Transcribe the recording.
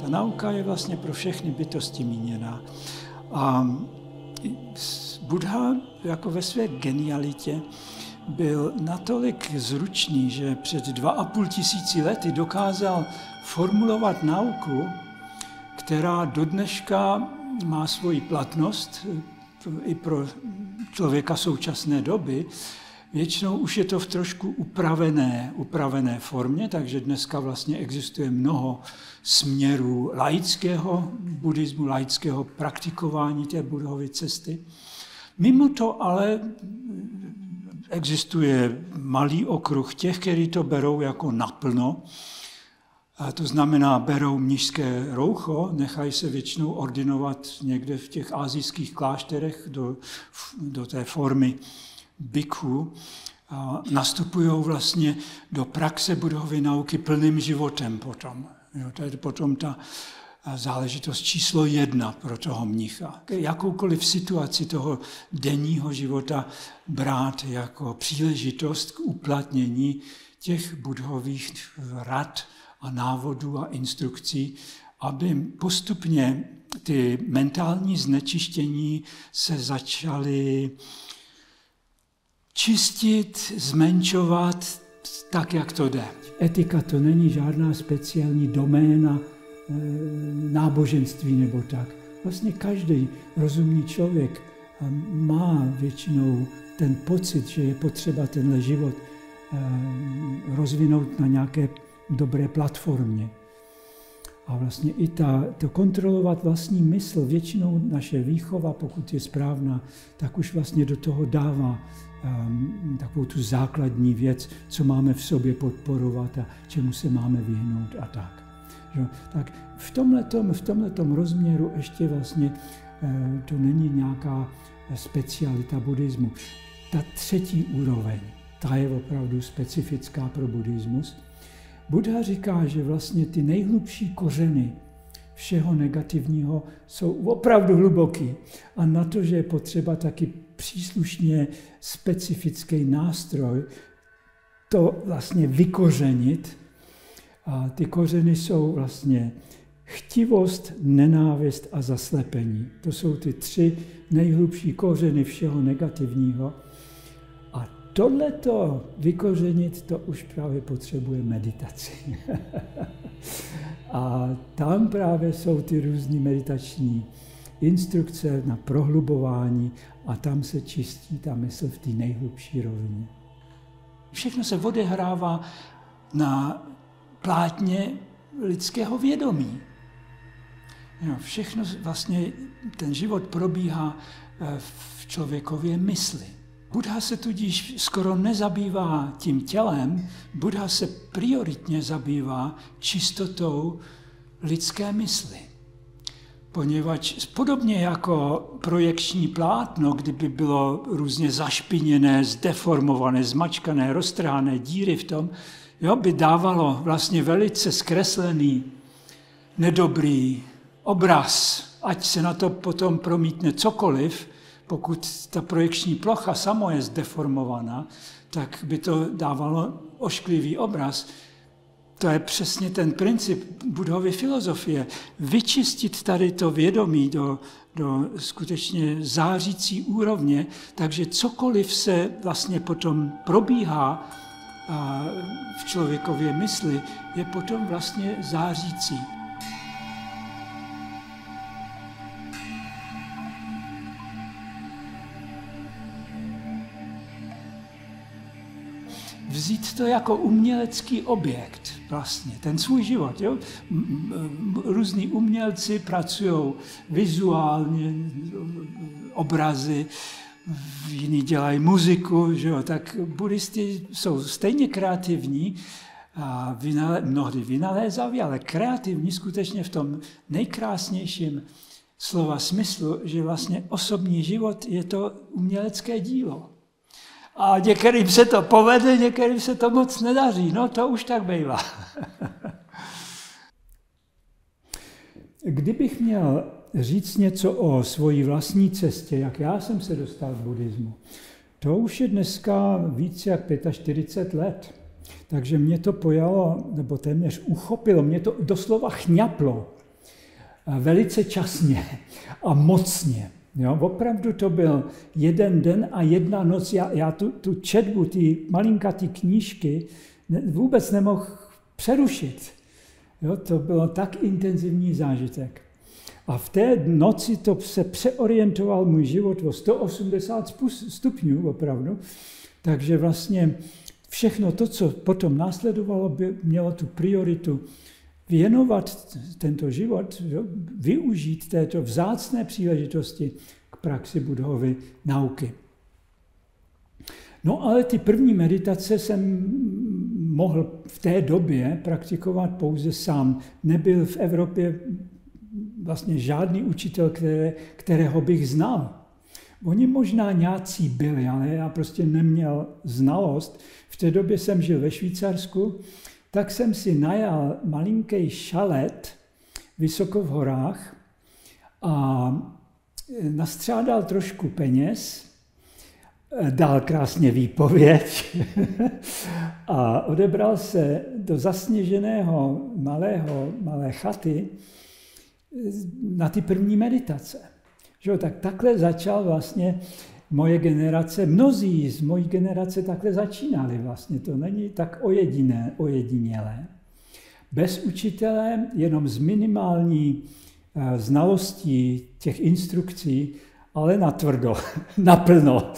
Ta nauka je vlastně pro všechny bytosti míněná. A Buddha jako ve své genialitě byl natolik zručný, že před 2500 lety dokázal formulovat nauku, která do dneška má svoji platnost i pro člověka současné doby. Většinou už je to v trošku upravené formě, takže dneska vlastně existuje mnoho směrů laického buddhismu, laického praktikování té Buddhovy cesty. Mimo to ale existuje malý okruh těch, kteří to berou jako naplno, a to znamená, berou mnišské roucho, nechají se většinou ordinovat někde v těch asijských klášterech do té formy bhikkhu a nastupují vlastně do praxe Buddhovy nauky plným životem potom. Jo, to je potom ta záležitost číslo 1 pro toho mnicha. Jakoukoliv situaci toho denního života brát jako příležitost k uplatnění těch Buddhových rad a návodů a instrukcí, aby postupně ty mentální znečištění se začaly čistit, zmenšovat tak, jak to jde. Etika to není žádná speciální doména náboženství nebo tak. Vlastně každý rozumný člověk má většinou ten pocit, že je potřeba tenhle život rozvinout na nějaké dobré platformě. A vlastně i to kontrolovat vlastní mysl, většinou naše výchova, pokud je správná, tak už vlastně do toho dává takovou tu základní věc, co máme v sobě podporovat a čemu se máme vyhnout a tak. Tak v tomhletom rozměru ještě vlastně to není nějaká specialita buddhismu. Ta třetí úroveň, ta je opravdu specifická pro buddhismus. Buddha říká, že vlastně ty nejhlubší kořeny všeho negativního jsou opravdu hluboký. A na to, že je potřeba taky příslušně specifický nástroj to vlastně vykořenit. A ty kořeny jsou vlastně chtivost, nenávist a zaslepení. To jsou ty 3 nejhlubší kořeny všeho negativního. A tohleto vykořenit, to už právě potřebuje meditaci. A tam právě jsou ty různé meditační instrukce na prohlubování a tam se čistí ta mysl v té nejhlubší rovině. Všechno se odehrává na plátně lidského vědomí. Všechno vlastně, ten život probíhá v člověkově mysli. Buddha se tudíž skoro nezabývá tím tělem, Buddha se prioritně zabývá čistotou lidské mysli. Poněvadž podobně jako projekční plátno, kdyby bylo různě zašpiněné, zdeformované, zmačkané, roztrhané, díry v tom, by dávalo vlastně velice zkreslený, nedobrý obraz, ať se na to potom promítne cokoliv, pokud ta projekční plocha samo je zdeformovaná, tak by to dávalo ošklivý obraz. To je přesně ten princip Buddhovy filozofie. Vyčistit tady to vědomí do skutečně zářící úrovně, takže cokoliv se vlastně potom probíhá v člověkově mysli, je potom vlastně zářící. Vzít to jako umělecký objekt, vlastně, ten svůj život. Jo? Různí umělci pracují vizuálně, obrazy, jiní dělají muziku, že jo? Tak buddhisti jsou stejně kreativní, a mnohdy vynalézaví, ale kreativní skutečně v tom nejkrásnějším slova smyslu, že vlastně osobní život je to umělecké dílo. A některým se to povede, některým se to moc nedaří. No to už tak bývá. Kdybych měl říct něco o svojí vlastní cestě, jak já jsem se dostal k buddhismu, to už je dneska více jak 45 let. Takže mě to pojalo, nebo téměř uchopilo, mě to doslova chňaplo. velice časně a mocně. Jo, opravdu to byl jeden den a jedna noc. Já tu četbu, ty malinkatý knížky vůbec nemohl přerušit. Jo, to bylo tak intenzivní zážitek. A v té noci to se přeorientoval můj život o 180 stupňů opravdu. Takže vlastně všechno to, co potom následovalo, by mělo tu prioritu věnovat tento život, využít této vzácné příležitosti k praxi Buddhovy nauky. No ale ty první meditace jsem mohl v té době praktikovat pouze sám. Nebyl v Evropě vlastně žádný učitel, kterého bych znal. Oni možná nějací byli, ale já prostě neměl znalost. V té době jsem žil ve Švýcarsku, tak jsem si najal malinký šalet vysoko v horách a nastřádal trošku peněz, dal krásně výpověď a odebral se do zasněženého malé chaty na ty první meditace. Tak takhle začal vlastně moje generace, mnozí z mojí generace takhle začínali vlastně, to není tak ojedinělé. Bez učitele, jenom z minimální znalostí těch instrukcí, ale natvrdo, naplno.